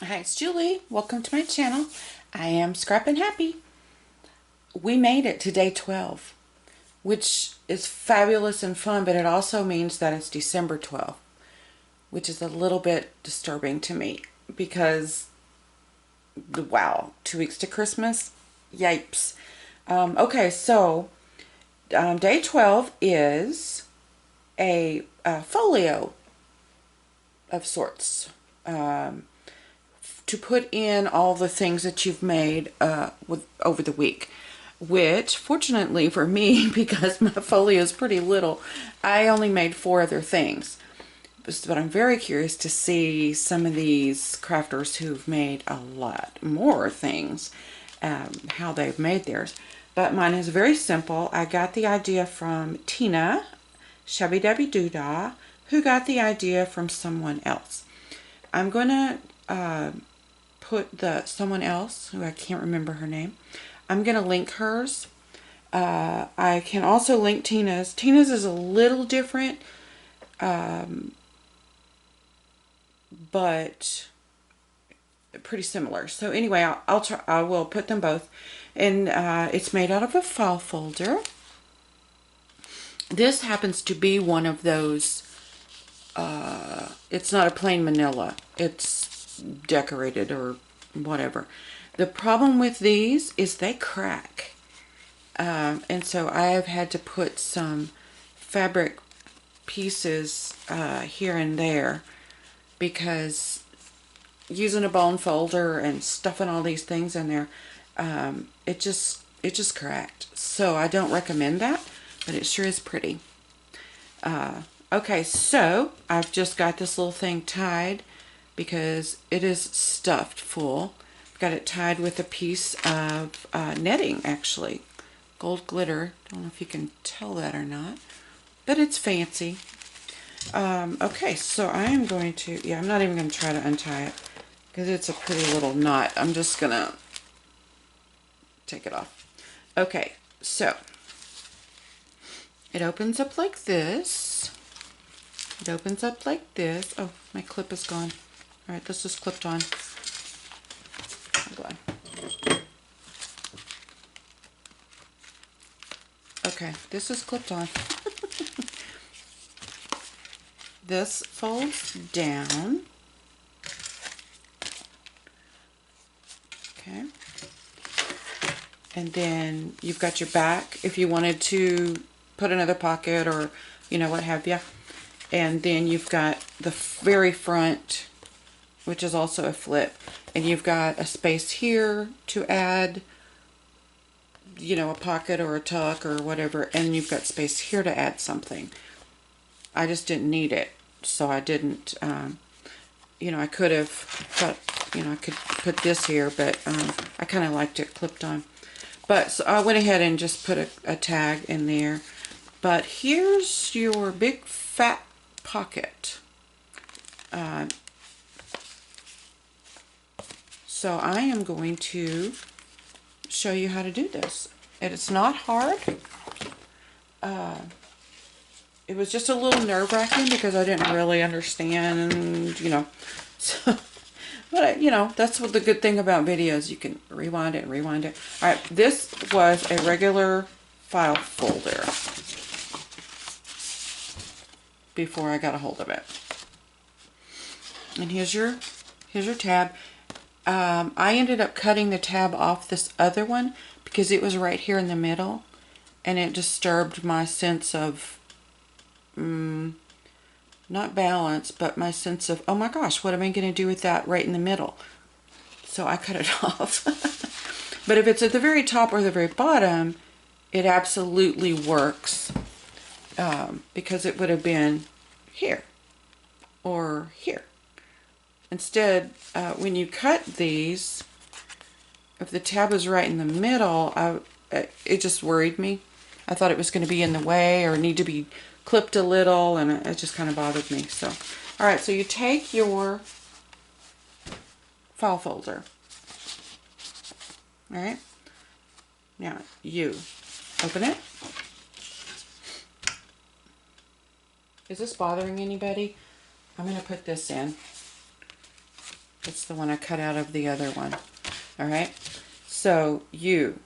Hi, it's Julie. Welcome to my channel. I am Scrappin' Happy. We made it to day 12, which is fabulous and fun, but it also means that it's December 12th, which is a little bit disturbing to me because, wow, 2 weeks to Christmas? Yipes. Okay, so day 12 is a folio of sorts. To put in all the things that you've made over the week, which fortunately for me, because my folio is pretty little, I only made 4 other things. But I'm very curious to see some of these crafters who've made a lot more things, how they've made theirs. But mine is very simple. I got the idea from Tina, Shabbydabbydoodah, who got the idea from someone else. I'm going to put someone else, who I can't remember her name, I'm going to link hers. I can also link Tina's. Tina's is a little different, but pretty similar. So anyway, I will put them both. And it's made out of a file folder. This happens to be one of those, it's not a plain manila. It's decorated or whatever. The problem with these is they crack. And so I have had to put some fabric pieces here and there, because using a bone folder and stuffing all these things in there, it just cracked. So I don't recommend that, but it sure is pretty. Okay, so I've just got this little thing tied because it is stuffed full. I've got it tied with a piece of netting, actually. Gold glitter. Don't know if you can tell that or not, but it's fancy. Okay, so I am going to, I'm not even going to try to untie it because it's a pretty little knot. I'm just going to take it off. Okay, so it opens up like this. It opens up like this. Oh, my clip is gone. All right, this is clipped on. Hold on. Okay, this is clipped on. This folds down. Okay. And then you've got your back if you wanted to put another pocket or, what have you. And then you've got the very front, which is also a flip. And you've got a space here to add, a pocket or a tuck or whatever. And you've got space here to add something. I just didn't need it, so I didn't, I could have got, I could put this here, but I kind of liked it clipped on. But so I went ahead and just put a tag in there. But here's your big fat pocket. So I am going to show you how to do this. And it's not hard. It was just a little nerve-wracking because I didn't really understand, So, but, that's what the good thing about videos. You can rewind it and rewind it. All right, this was a regular file folder before I got a hold of it. And here's your tab. I ended up cutting the tab off this other one because it was right here in the middle, and it disturbed my sense of, not balance, but my sense of, oh my gosh, what am I going to do with that right in the middle? So I cut it off. But if it's at the very top or the very bottom, it absolutely works, because it would have been here or here. Instead, when you cut these, if the tab is right in the middle, it just worried me. I thought it was going to be in the way or need to be clipped a little, and it just kind of bothered me. So, all right, so you take your file folder. All right, now you open it. Is this bothering anybody? I'm going to put this in. It's the one I cut out of the other one. All right, so you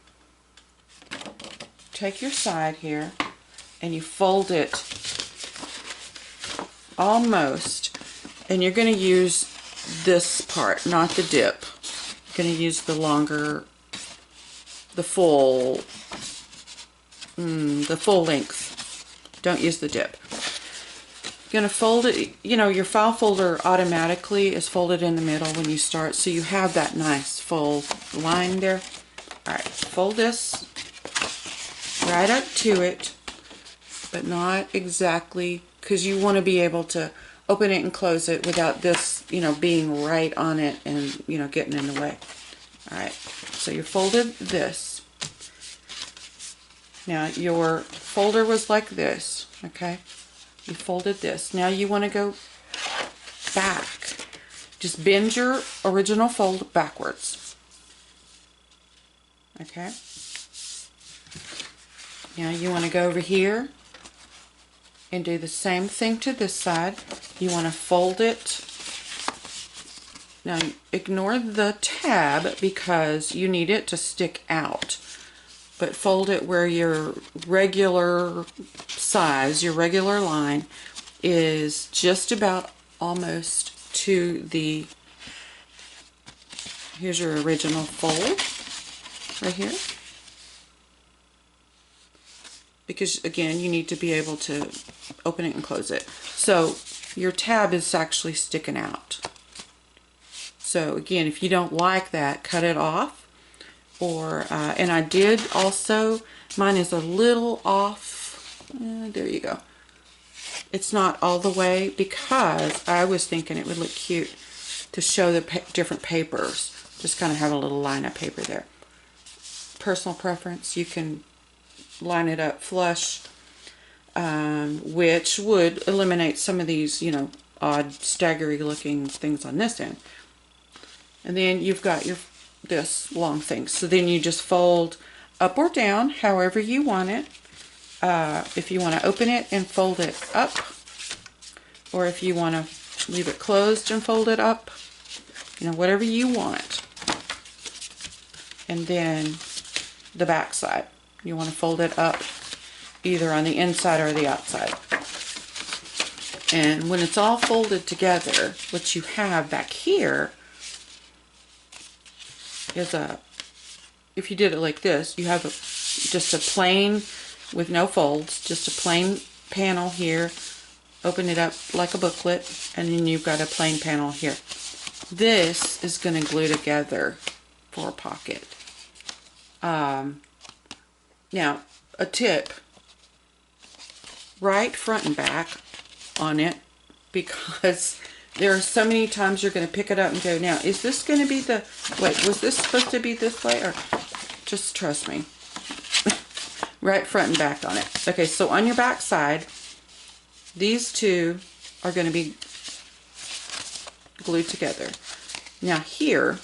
take your side here and you fold it almost, and you're going to use this part, not the dip. You're going to use the longer, the full length. Don't use the dip. You're going to fold it, you know, your file folder automatically is folded in the middle when you start, so you have that nice full line there. Alright, fold this right up to it, but not exactly, because you want to be able to open it and close it without this, you know, being right on it and, you know, getting in the way. Alright, so you folded this. Now your folder was like this, okay? You folded this. Now you want to go back. Just bend your original fold backwards. Okay? Now you want to go over here and do the same thing to this side. You want to fold it. Now ignore the tab because you need it to stick out. But fold it where your regular size, your regular line, is just about almost to the, here's your original fold, right here. Because again, you need to be able to open it and close it. So your tab is actually sticking out. So again, if you don't like that, cut it off. Or and I did also, mine is a little off, there you go. It's not all the way because I was thinking it would look cute to show the different papers. Just kind of have a little line of paper there. Personal preference, you can line it up flush, which would eliminate some of these, you know, odd staggery looking things on this end. And then you've got your this long thing, so then you just fold up or down however you want it. If you want to open it and fold it up, or if you want to leave it closed and fold it up, you know, whatever you want. And then the back side, you want to fold it up either on the inside or the outside. And when it's all folded together, what you have back here is a, if you did it like this, you have just a plain with no folds, just a plain panel here. Open it up like a booklet, and then you've got a plain panel here. This is going to glue together for a pocket. Now, a tip, right front and back on it, because there are so many times you're going to pick it up and go, now, is this going to be the, wait, was this supposed to be this way? Or just trust me. Right front and back on it. Okay, so on your back side, these two are going to be glued together. Now here,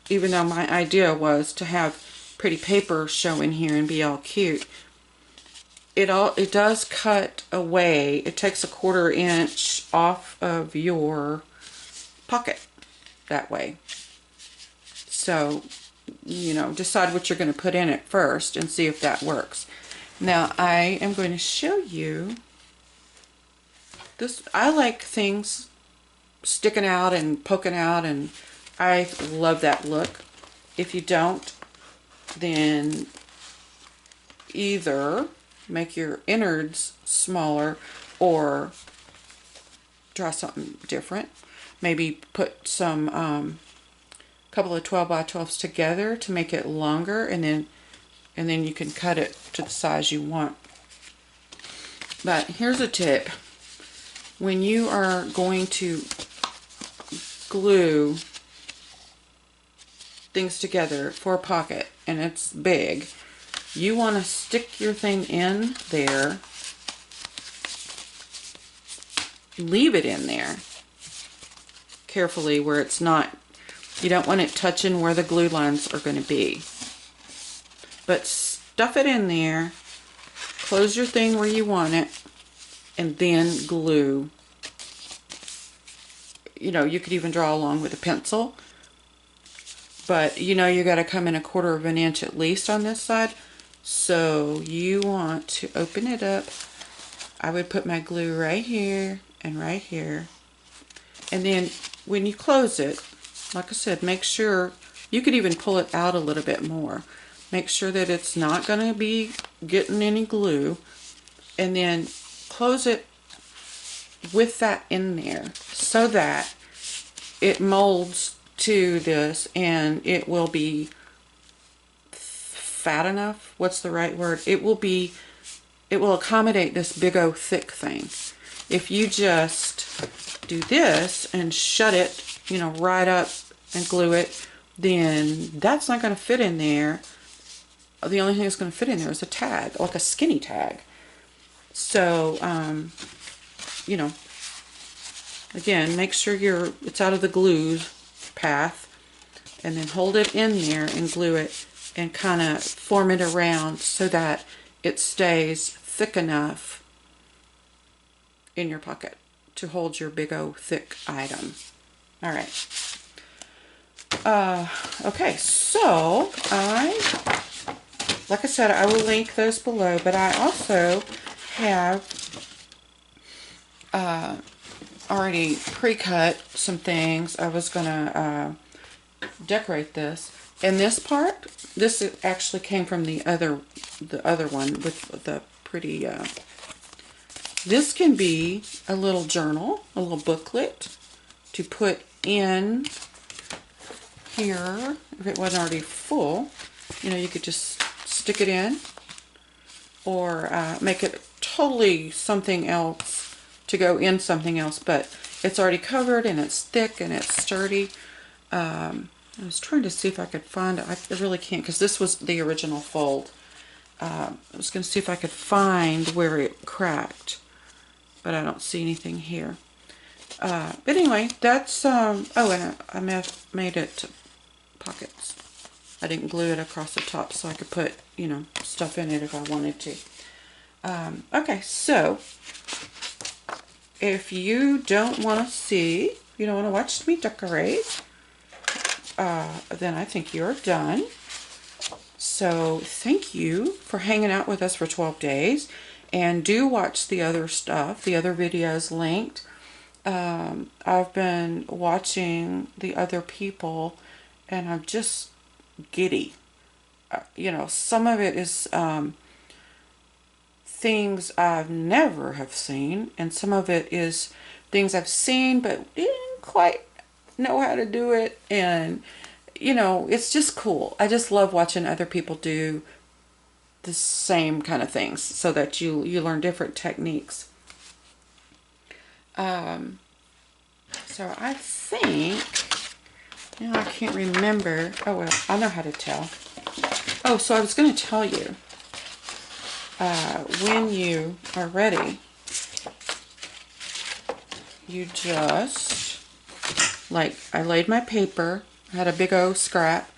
even though my idea was to have pretty paper show in here and be all cute, it does cut away. It takes a 1/4 inch off of your pocket that way. So, you know, decide what you're going to put in it first and see if that works. Now I am going to show you this. I like things sticking out and poking out, and I love that look. If you don't, then either make your innards smaller or try something different. Maybe put some couple of 12 by 12s together to make it longer, and then you can cut it to the size you want. But here's a tip. When you are going to glue things together for a pocket and it's big, you want to stick your thing in there, leave it in there carefully where it's not, you don't want it touching where the glue lines are going to be, but stuff it in there, close your thing where you want it, and then glue. you know, you could even draw along with a pencil. But you know, you got to come in 1/4 of an inch at least on this side. So you want to open it up. I would put my glue right here and right here. And then when you close it, like I said, make sure, you could even pull it out a little bit more. Make sure that it's not going to be getting any glue. And then close it with that in there so that it molds to this and it will be fat enough. What's the right word? It will accommodate this big old thick thing. If you just do this and shut it, you know, right up and glue it, then that's not going to fit in there. The only thing that's going to fit in there is a tag, like a skinny tag. So, you know, again, make sure it's out of the glue path, and then hold it in there and glue it and kind of form it around so that it stays thick enough in your pocket to hold your big old thick item. All right. Okay, so like I said, I will link those below, but I also have already pre-cut some things. I was gonna decorate this, and this part, this actually came from the other one with the pretty. This can be a little journal, a little booklet to put in here if it wasn't already full. You know, you could just stick it in, or make it totally something else to go in something else, but it's already covered and it's thick and it's sturdy. I was trying to see if I could find it. I really can't, because this was the original fold. I was going to see if I could find where it cracked, but I don't see anything here. But anyway, that's, oh, and I made it pockets. I didn't glue it across the top so I could put, you know, stuff in it if I wanted to. Okay, so if you don't want to see, you don't want to watch me decorate, then I think you're done. So thank you for hanging out with us for 12 days. And do watch the other stuff, the other videos linked. I've been watching the other people and I'm just giddy. You know, some of it is things I've never have seen, and some of it is things I've seen but didn't quite know how to do it. And you know, it's just cool. I just love watching other people do the same kind of things so that you learn different techniques. So I think, you know, I can't remember. Oh well, I know how to tell. Oh, so I was going to tell you, when you are ready, you just, like, I laid my paper, I had a big old scrap,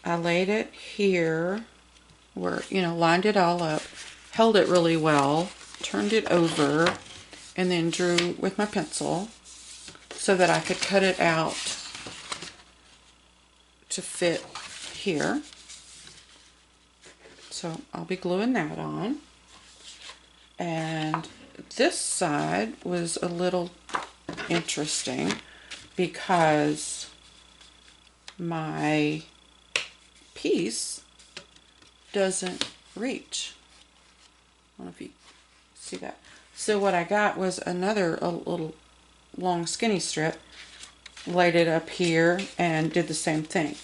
I laid it here, where, you know, lined it all up, held it really well, turned it over, and then drew with my pencil so that I could cut it out to fit here. So I'll be gluing that on. And this side was a little interesting because my piece doesn't reach. I don't know if you see that. So what I got was a little long skinny strip, laid it up here and did the same thing.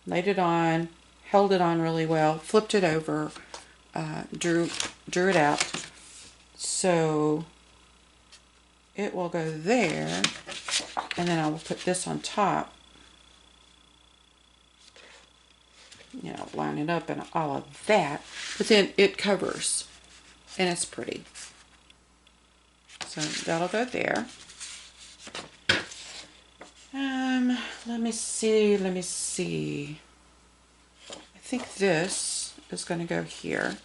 Laid it on, held it on really well, flipped it over, drew it out. So it will go there, and then I will put this on top. You know, line it up and all of that, but then it covers and it's pretty. So that'll go there. Let me see. I think this is going to go here.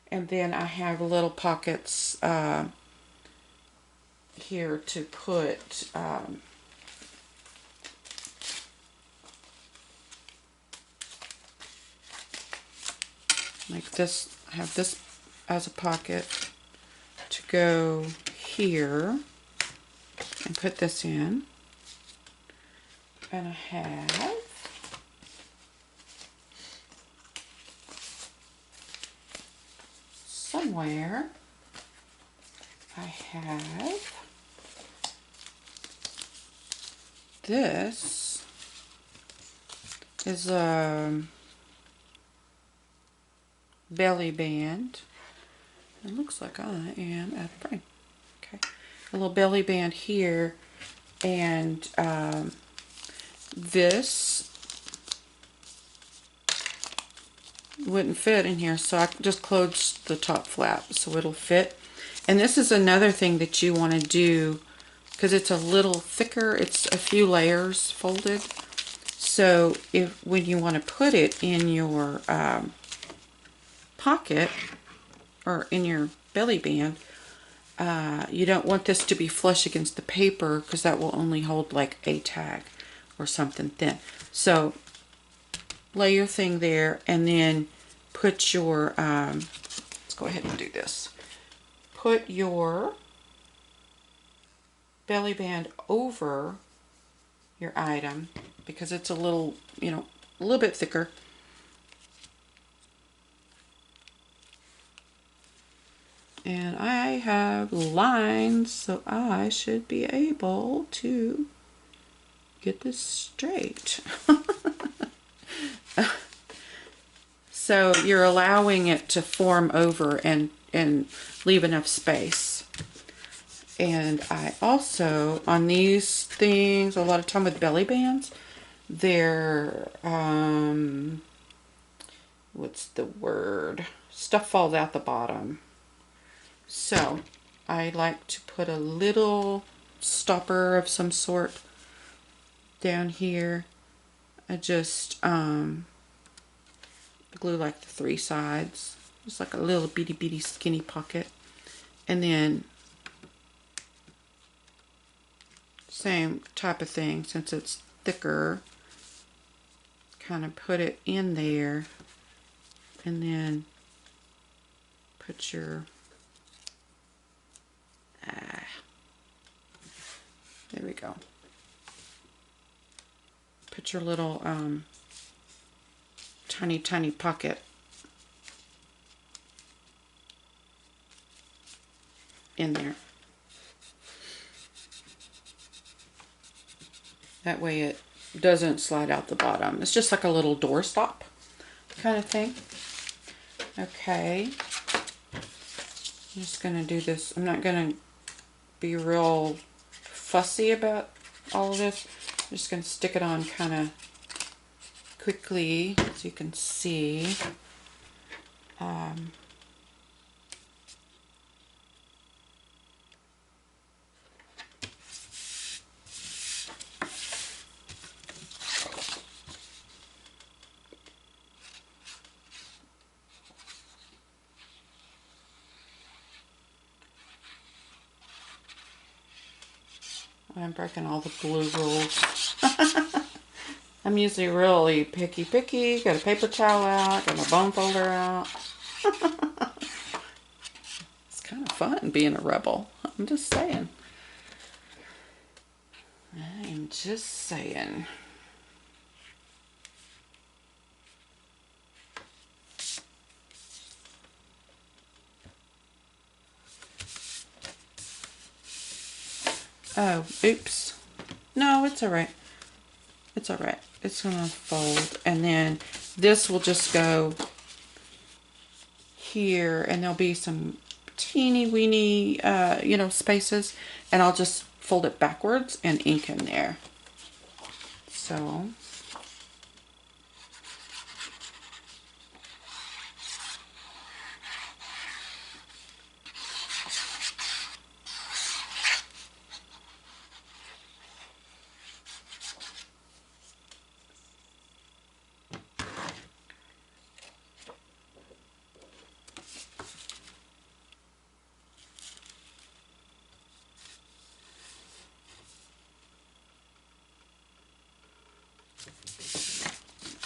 And then I have little pockets here to put like this. I have this as a pocket to go here and put this in. And I have somewhere, I have this is a belly band. It looks like I am out of frame. Okay, a little belly band here, and this wouldn't fit in here, so I just closed the top flap so it'll fit. And this is another thing that you want to do, because it's a little thicker, it's a few layers folded. So if when you want to put it in your pocket or in your belly band, you don't want this to be flush against the paper, because that will only hold like a tag or something thin. So lay your thing there, and then put your, let's go ahead and do this. Put your belly band over your item, because it's a little, you know, a little bit thicker. And I have lines, so I should be able to get this straight. So you're allowing it to form over and leave enough space. And I also, on these things, a lot of time with belly bands, they're, what's the word? Stuff falls out the bottom. So I like to put a little stopper of some sort down here. I just glue like the 3 sides, just like a little bitty skinny pocket. And then same type of thing, since it's thicker, kind of put it in there, and then put your there we go. Put your little tiny pocket in there. That way it doesn't slide out the bottom. It's just like a little doorstop kind of thing. Okay. I'm just going to do this. I'm not going to be real fussy about all of this. I'm just going to stick it on kind of quickly so you can see. I'm breaking all the glue rules. I'm usually really picky. Got a paper towel out, got my bone folder out. It's kind of fun being a rebel. I'm just saying. I'm just saying. Oh, oops. No, it's all right. It's all right. It's going to fold. And then this will just go here, and there'll be some teeny weeny, you know, spaces. And I'll just fold it backwards and ink in there. So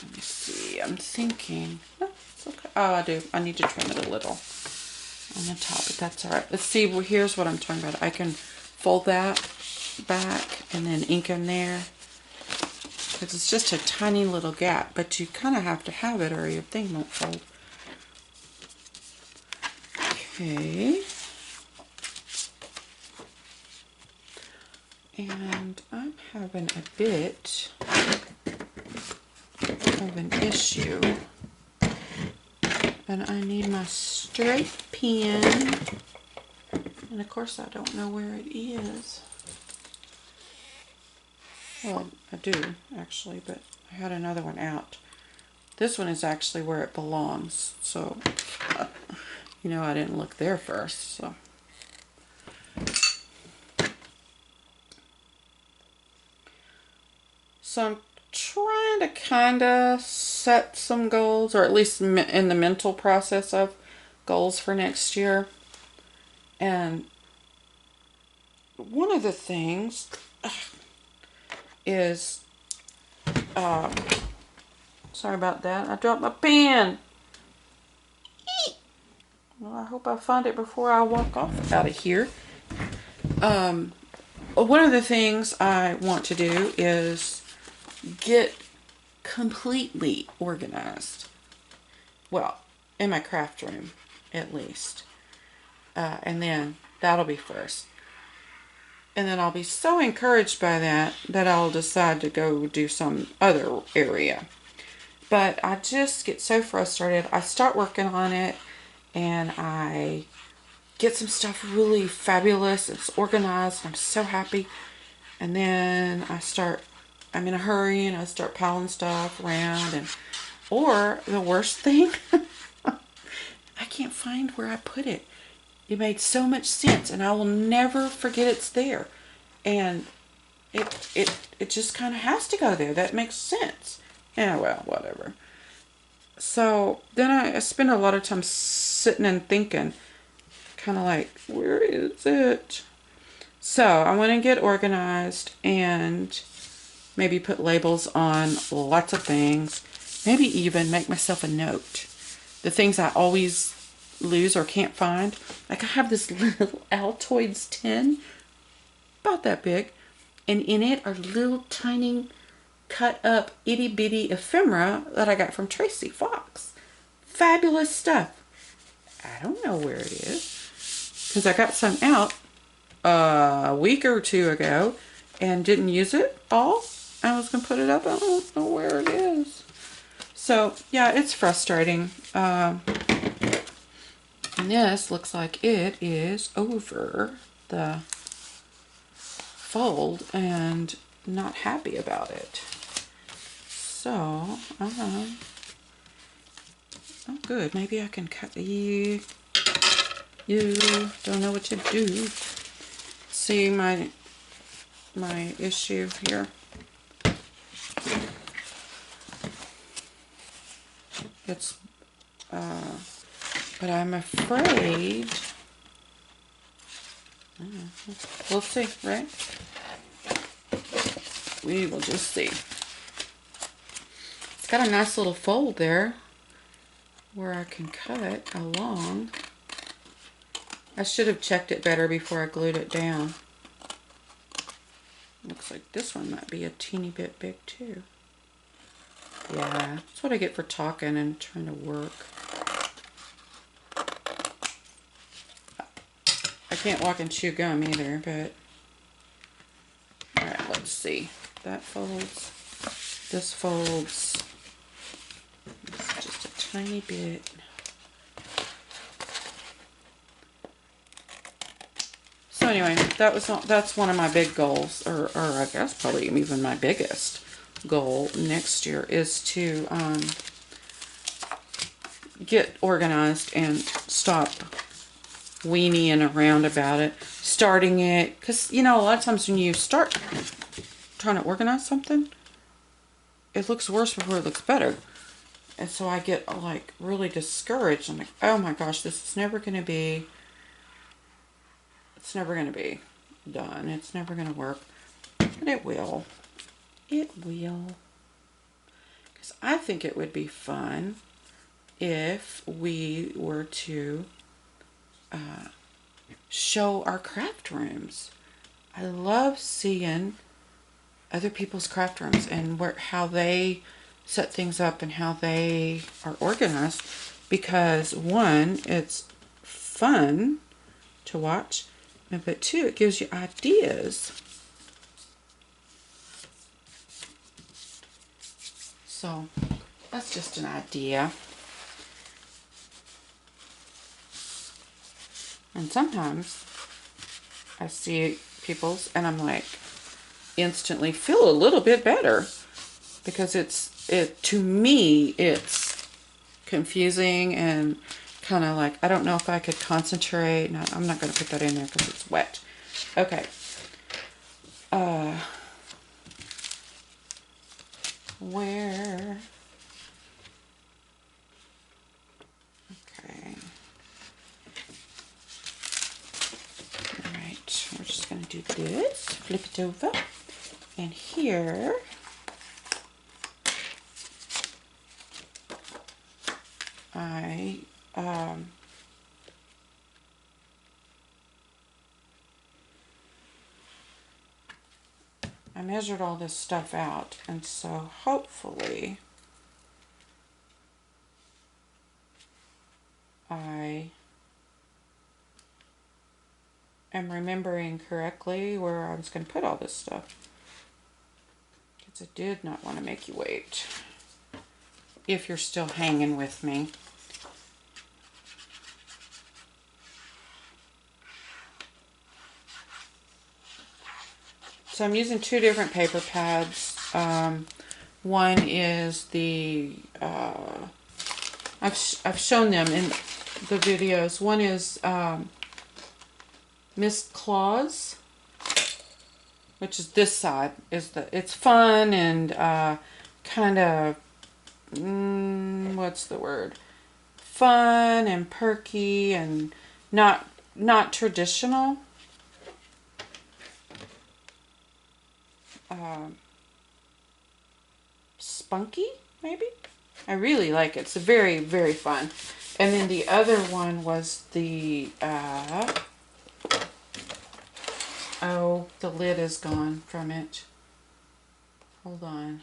Let me see, I'm thinking, oh, it's okay. Oh, I do. I need to trim it a little on the top, but that's all right. Let's see, well, here's what I'm talking about. I can fold that back and then ink in there. Because it's just a tiny little gap, but you kind of have to have it or your thing won't fold. Okay. And I'm having a bit of an issue. And I need my straight pen. And of course I don't know where it is. Well, I do actually, but I had another one out. This one is actually where it belongs. So, you know, I didn't look there first, so. So I'm trying to kind of set some goals, or at least in the mental process of goals for next year. And one of the things is, sorry about that, I dropped my pen. Well, I hope I find it before I walk off out of here. One of the things I want to do is get completely organized. Well, in my craft room, at least. And then that'll be first. And then I'll be so encouraged by that that I'll decide to go do some other area. But I just get so frustrated. I start working on it and I get some stuff really fabulous. It's organized. I'm so happy. And then I'm in a hurry and I start piling stuff around. Or the worst thing, I can't find where I put it. It made so much sense and I will never forget it's there. And it just kind of has to go there. That makes sense. Yeah, well, whatever. So then I spend a lot of time sitting and thinking, kind of like, where is it? So I want to get organized and maybe put labels on lots of things. Maybe even make myself a note. The things I always lose or can't find. Like I have this little Altoids tin, about that big, and in it are little tiny cut up itty bitty ephemera that I got from Tracy Fox. Fabulous stuff. I don't know where it is because I got some out a week or two ago and didn't use it all. I was gonna put it up. I don't know where it is. So yeah, it's frustrating. And this looks like it is over the fold and not happy about it. So, oh good, maybe I can cut you don't know what to do. See my issue here. It's but I'm afraid, we'll see, right? We will just see. It's got a nice little fold there where I can cut along. I should have checked it better before I glued it down. Looks like this one might be a teeny bit big too. Yeah, that's what I get for talking and trying to work. I can't walk and chew gum either, but... Alright, let's see. That folds. This folds. It's just a tiny bit. So anyway, that's one of my big goals, or I guess probably even my biggest goal next year is to get organized and stop weenieing around about it, starting it, because you know a lot of times when you start trying to organize something, it looks worse before it looks better, and so I get like really discouraged. I'm like, oh my gosh, this is never going to be, it's never going to be done, it's never going to work, but it will. It will. Because I think it would be fun if we were to show our craft rooms. I love seeing other people's craft rooms and how they set things up and how they are organized, because one, it's fun to watch, but two, it gives you ideas. So that's just an idea. And sometimes I see people's and I'm like, instantly feel a little bit better, because to me it's confusing and kind of like, I don't know if I could concentrate. No, I'm not going to put that in there because it's wet. Okay. Where? Okay. All right. We're just going to do this. Flip it over. And here, I measured all this stuff out, and so hopefully I am remembering correctly where I was going to put all this stuff. Because I did not want to make you wait. If you're still hanging with me. So I'm using two different paper pads. One is the, I've shown them in the videos. One is Miss Claus, which is this side. It's fun and kind of, what's the word? Fun and perky and not traditional. Spunky, maybe? I really like it. It's very, very fun. And then the other one was the, oh, the lid is gone from it. Hold on.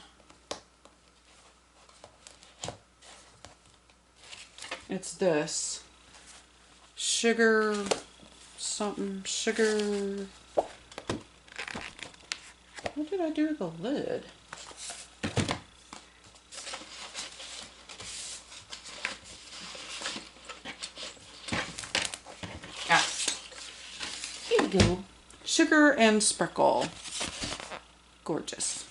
It's this. Sugar, something, sugar. What did I do with the lid? Ah, here we go. Sugar and sprinkle. Gorgeous.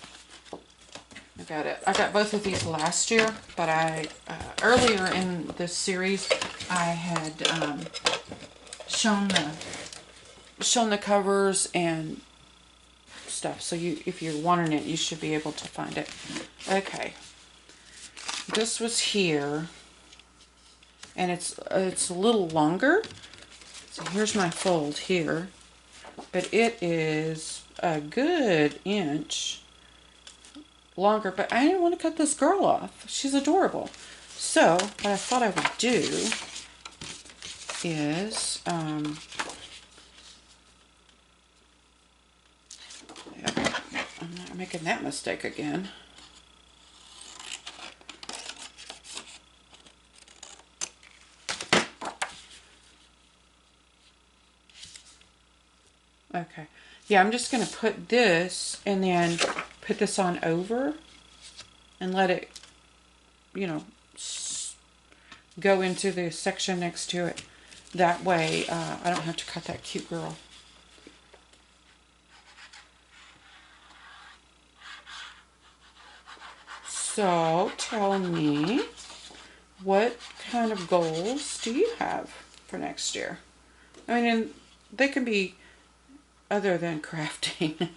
I got it. I got both of these last year, but earlier in this series I had shown the covers and stuff. So if you're wanting it, you should be able to find it. Okay. This was here, and it's a little longer. So here's my fold here, but it is a good inch longer, but I didn't want to cut this girl off. She's adorable. So what I thought I would do is I'm not making that mistake again. Okay. Yeah, I'm just going to put this and then put this on over and let it, go into the section next to it. That way I don't have to cut that cute girl. So tell me, what kind of goals do you have for next year? I mean, and they can be other than crafting.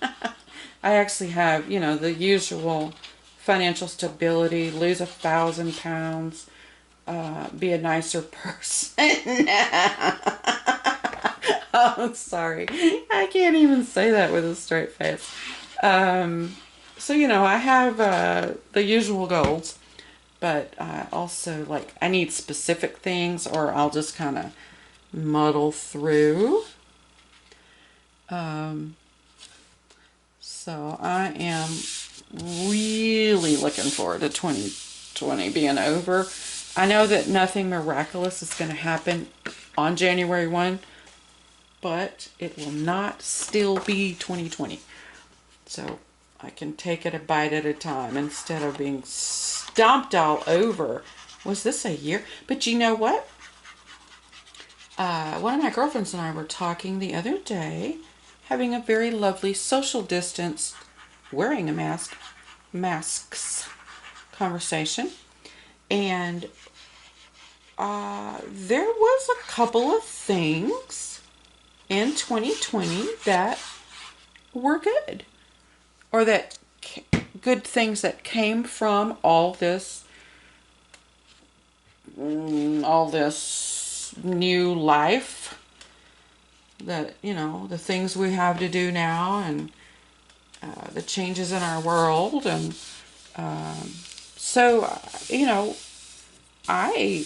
I actually have, the usual financial stability, lose 1,000 pounds, be a nicer person. Oh, sorry. I can't even say that with a straight face. So, I have the usual goals. but I also, like, I need specific things, or I'll just kind of muddle through. So I am really looking forward to 2020 being over. I know that nothing miraculous is going to happen on January 1, but it will not still be 2020. So I can take it a bite at a time instead of being stomped all over. Was this a year? But you know what? One of my girlfriends and I were talking the other day, having a very lovely social distance, wearing a masks conversation. And there was a couple of things in 2020 that were good, or that good things that came from all this new life, that, you know, the things we have to do now, and the changes in our world. And so, you know, I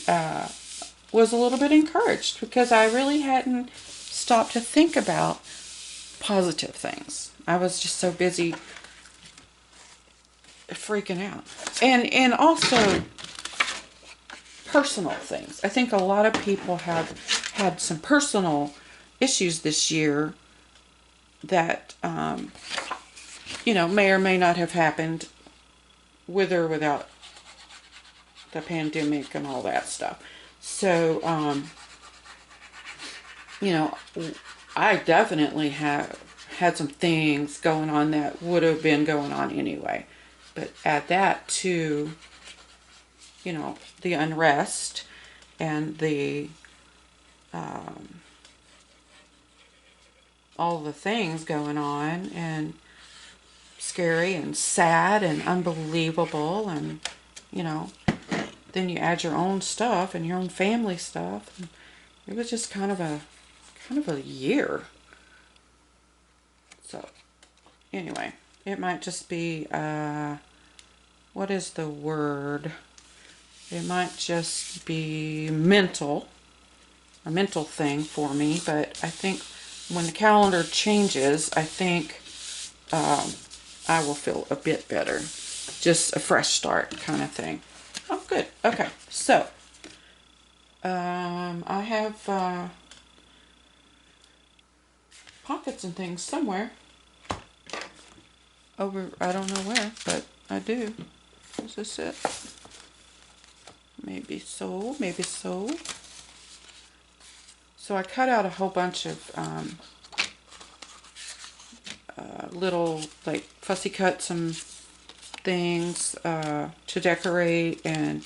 was a little bit encouraged, because I really hadn't stopped to think about positive things. I was just so busy freaking out. And also personal things. I think a lot of people have had some personal issues this year that, you know, may or may not have happened with or without the pandemic and all that stuff. So, you know, I definitely have had some things going on that would have been going on anyway. But add that to, you know, the unrest and the all the things going on, and scary and sad and unbelievable, and, you know, then you add your own stuff and your own family stuff. And it was just kind of a year. So anyway, it might just be what is the word? It might just be mental, a mental thing for me. But I think when the calendar changes, I think I will feel a bit better. Just a fresh start kind of thing. Oh, good. Okay, so I have pockets and things somewhere. Over, I don't know where, but I do. Is this it? Maybe so, maybe so. So I cut out a whole bunch of little, like, fussy cut some things to decorate, and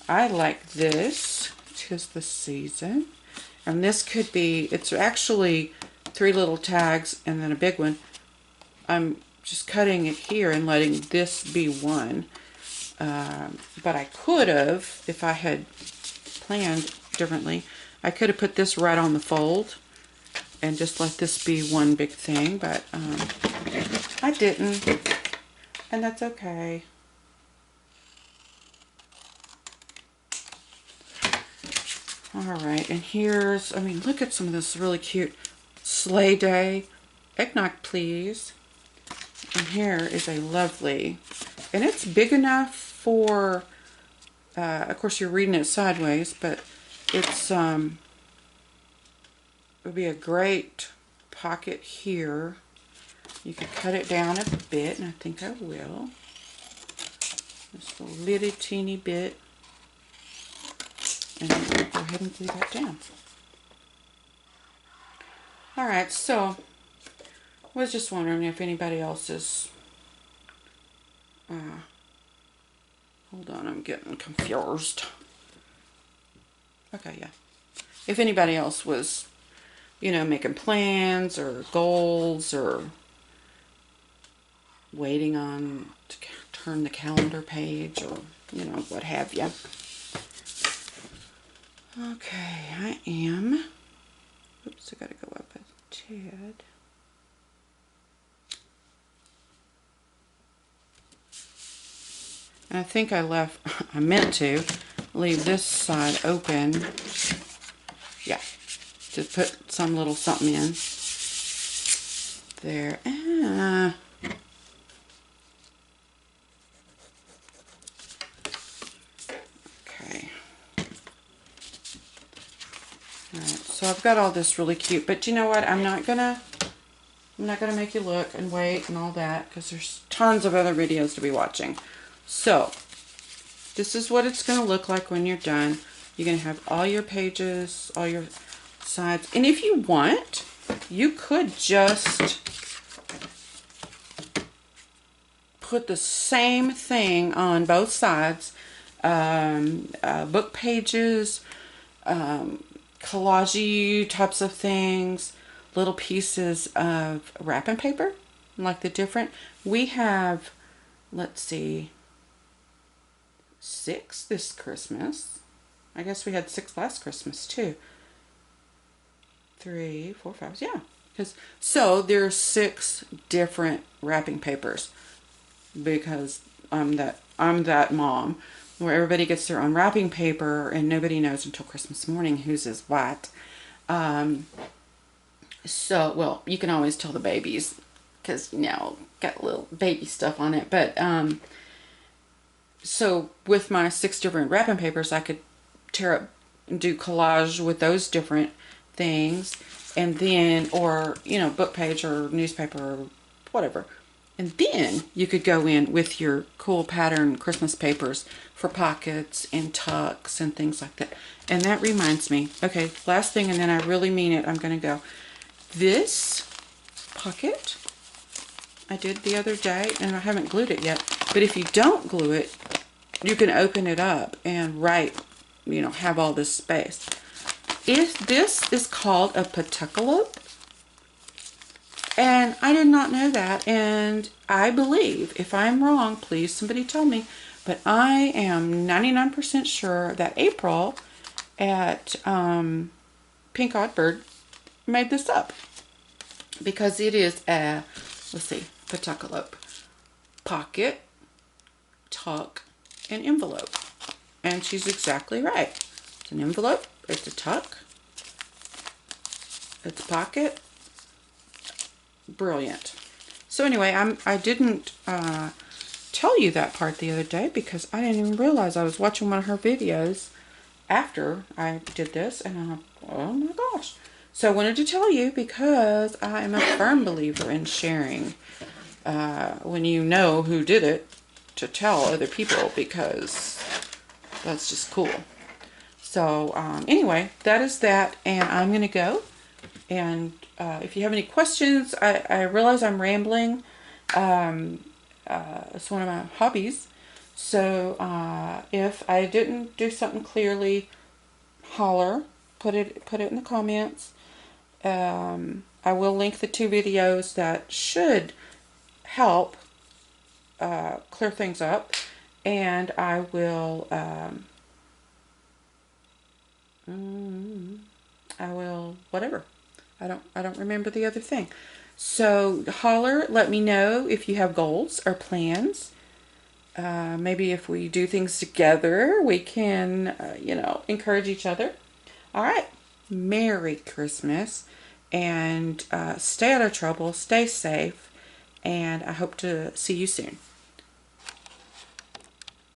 I like this. 'Tis the season. And this could be, it's actually 3 little tags and then a big one. I'm just cutting it here and letting this be one. But I could have, if I had planned differently, I could have put this right on the fold and just let this be one big thing, but I didn't, and that's okay. Alright, and here's, I mean, look at some of this really cute sleigh day. Eggnog, please. And here is a lovely, and it's big enough for, of course you're reading it sideways, but it's, it would be a great pocket here. You could cut it down a bit, and I think I will. Just a little teeny bit. And I'm going to go ahead and glue that down. Alright, so I was just wondering if anybody else is, hold on, I'm getting confused. Okay, yeah. If anybody else was, you know, making plans or goals, or waiting on to turn the calendar page, or, you know, what have you. Okay, I am, oops, I gotta go up a tad. And I think I meant to leave this side open. Yeah, to put some little something in. There. Okay. Alright, so I've got all this really cute, but you know what? I'm not gonna make you look and wait and all that, because there's tons of other videos to be watching. So, this is what it's gonna look like when you're done. You're gonna have all your pages, all your sides, and if you want, you could just put the same thing on both sides. Book pages, collage types of things, little pieces of wrapping paper, like the different. We have, let's see, 6 this Christmas. I guess we had 6 last Christmas too. 3, 4, 5, yeah. So there's 6 different wrapping papers, because I'm that mom where everybody gets their own wrapping paper and nobody knows until Christmas morning whose is what. So, well, you can always tell the babies, because, you know, got little baby stuff on it. But, so with my 6 different wrapping papers, I could tear up and do collage with those different things. And then, or, you know, book page or newspaper or whatever. And then you could go in with your cool pattern Christmas papers for pockets and tucks and things like that. And that reminds me, okay, last thing, and then I really mean it, I'm going to go. This pocket I did the other day, and I haven't glued it yet. But if you don't glue it, you can open it up and write, you know, have all this space. This is called a petticoat. And I did not know that, and I believe, if I'm wrong, please somebody tell me, but I am 99% sure that April at Pink Oddbird made this up, because it is a, let's see, petticoat, pocket, tuck, and envelope, and she's exactly right. It's an envelope, it's a tuck, it's a pocket. Brilliant. So anyway, I didn't tell you that part the other day, because I didn't even realize I was watching one of her videos after I did this, and I'm like, oh my gosh. So I wanted to tell you, because I am a firm believer in sharing when you know who did it, to tell other people, because that's just cool. So anyway, that is that, and I'm going to go. And if you have any questions, I realize I'm rambling. It's one of my hobbies. So if I didn't do something clearly, holler. Put it in the comments. I will link the 2 videos that should help clear things up. And I will whatever. I don't remember the other thing. So holler, let me know if you have goals or plans. Maybe if we do things together, we can, you know, encourage each other. All right. Merry Christmas, and stay out of trouble, stay safe, and I hope to see you soon.